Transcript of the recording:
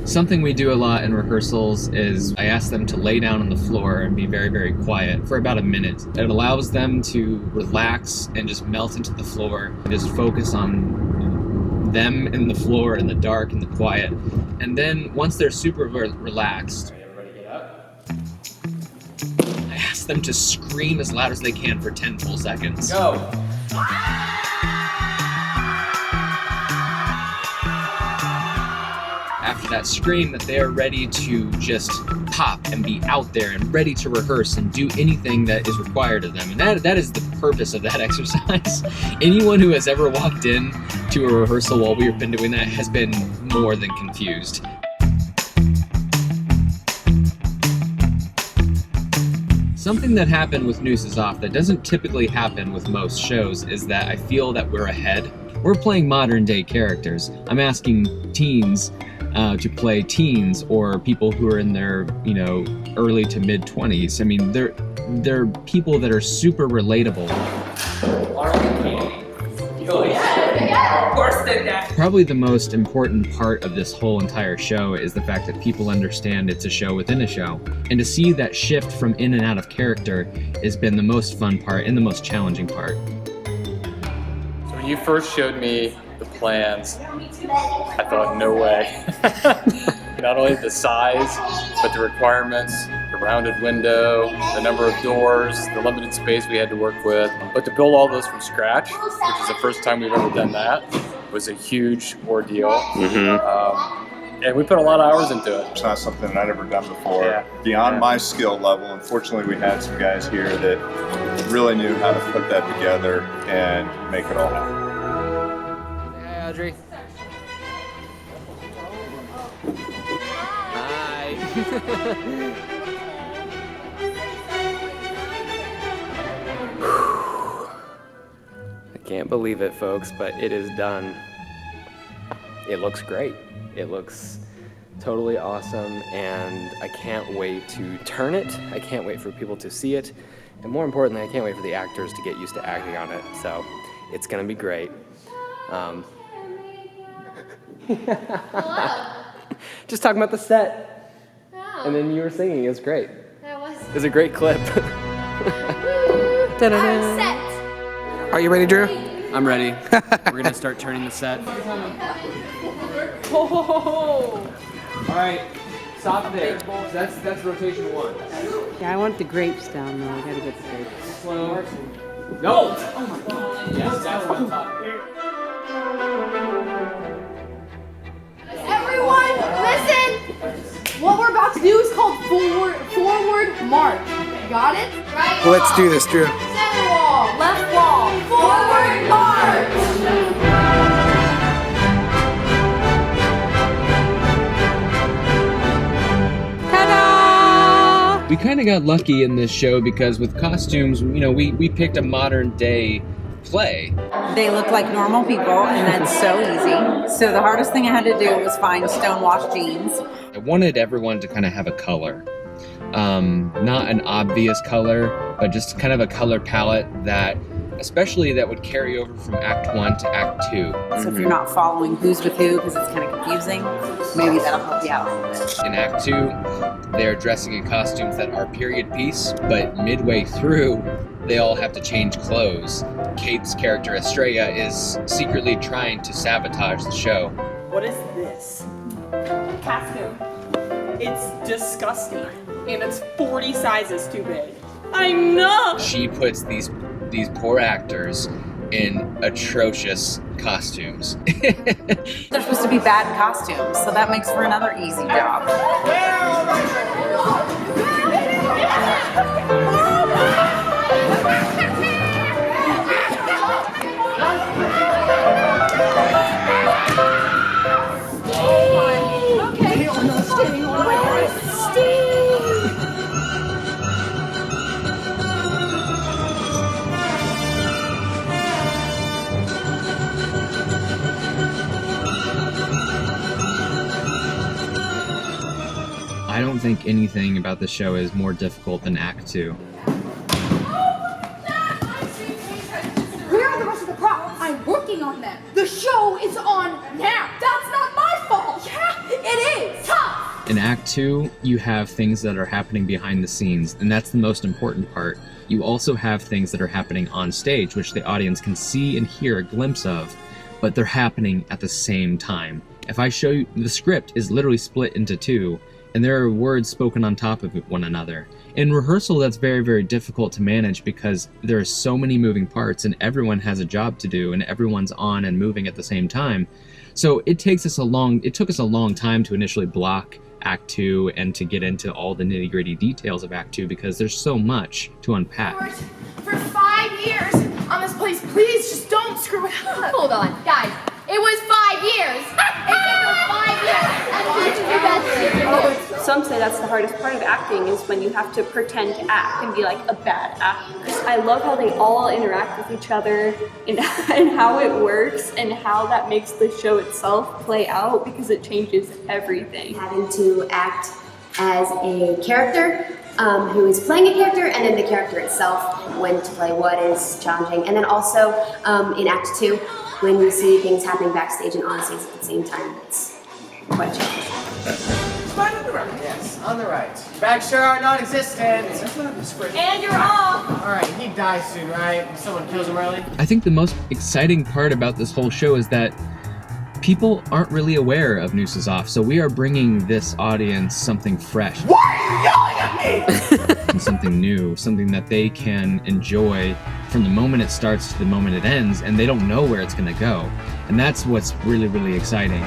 Something we do a lot in rehearsals is I ask them to lay down on the floor and be very, very quiet for about a minute. It allows them to relax and just melt into the floor and just focus on them and the floor and the dark and the quiet. And then once they're super relaxed, everybody get up. I ask them to scream as loud as they can for 10 full seconds. Go! After that scream, that they are ready to just pop and be out there and ready to rehearse and do anything that is required of them. And that is the purpose of that exercise. Anyone who has ever walked in to a rehearsal while we've been doing that has been more than confused. Something that happened with Nooses Off that doesn't typically happen with most shows is that I feel that we're ahead. We're playing modern day characters. I'm asking teens to play teens or people who are in their, early to mid 20s. I mean, they're people that are super relatable. Probably the most important part of this whole entire show is the fact that people understand it's a show within a show. And to see that shift from in and out of character has been the most fun part and the most challenging part. So when you first showed me the plans, I thought, no way. Not only the size, but the requirements, the rounded window, the number of doors, the limited space we had to work with. But to build all those from scratch, which is the first time we've ever done that, was a huge ordeal. And we put a lot of hours into it. It's not something I'd ever done before. Beyond my skill level. Unfortunately, we had some guys here that really knew how to put that together and make it all happen. Hi, Audrey. Hi. I can't believe it, folks, but it is done. It looks great. It looks totally awesome, and I can't wait to turn it. I can't wait for people to see it, and more importantly, I can't wait for the actors to get used to acting on it. So it's gonna be great. Just talking about the set, and then you were singing. It was great. It was a great clip. I'm set. Are you ready, Drew? I'm ready. We're gonna start turning the set. Oh. All right, stop there. So that's rotation 1. Yeah, I want the grapes down though. I gotta get the grapes. Slow. No! Oh my God. Yes, that's what I'm talking about. Everyone, listen! What we're about to do is called forward march. Got it? Right Well, let's do this, Drew. Center wall, left wall, forward march! We kind of got lucky in this show because with costumes, we picked a modern day play. They look like normal people, and that's so easy. So the hardest thing I had to do was find stonewashed jeans. I wanted everyone to kind of have a color. Not an obvious color, but just kind of a color palette that would carry over from Act 1 to Act 2. So if you're not following who's with who, because it's kind of confusing, maybe that'll help you out a little bit. In Act 2, they're dressing in costumes that are period piece, but midway through, they all have to change clothes. Kate's character, Estrella, is secretly trying to sabotage the show. What is this? Costume. It's disgusting. And it's 40 sizes too big. I know! She puts these poor actors in atrocious costumes. They're supposed to be bad costumes, so that makes for another easy job. I don't think anything about the show is more difficult than Act 2. Where are the rest of the props? I'm working on them. The show is on now. That's not my fault. Yeah, It is tough. In Act 2, you have things that are happening behind the scenes, and that's the most important part. You also have things that are happening on stage, which the audience can see and hear a glimpse of, but they're happening at the same time. If I show you, the script is literally split into two, and there are words spoken on top of one another. In rehearsal, that's very, very difficult to manage because there are so many moving parts, and everyone has a job to do, and everyone's on and moving at the same time. So it took us a long time to initially block Act 2 and to get into all the nitty-gritty details of Act 2 because there's so much to unpack. For 5 years on this place, please just don't screw it up. Hold on, guys. It was 5 years. It's been 5 years. Some say that's the hardest part of acting is when you have to pretend to act and be like a bad actor. I love how they all interact with each other and how it works and how that makes the show itself play out because it changes everything. Having to act as a character who is playing a character, and then the character itself, when to play what is challenging. And then also in Act 2, when you see things happening backstage and on stage at the same time, it's quite challenging. Right on the right. Yes, on the right. Back sure are non-existent. And you're off. All right, he dies soon, right? Someone kills him early. I think the most exciting part about this whole show is that people aren't really aware of Nooses Off, so we are bringing this audience something fresh. Why are you yelling at me? And something new, something that they can enjoy from the moment it starts to the moment it ends, and they don't know where it's going to go. And that's what's really, really exciting.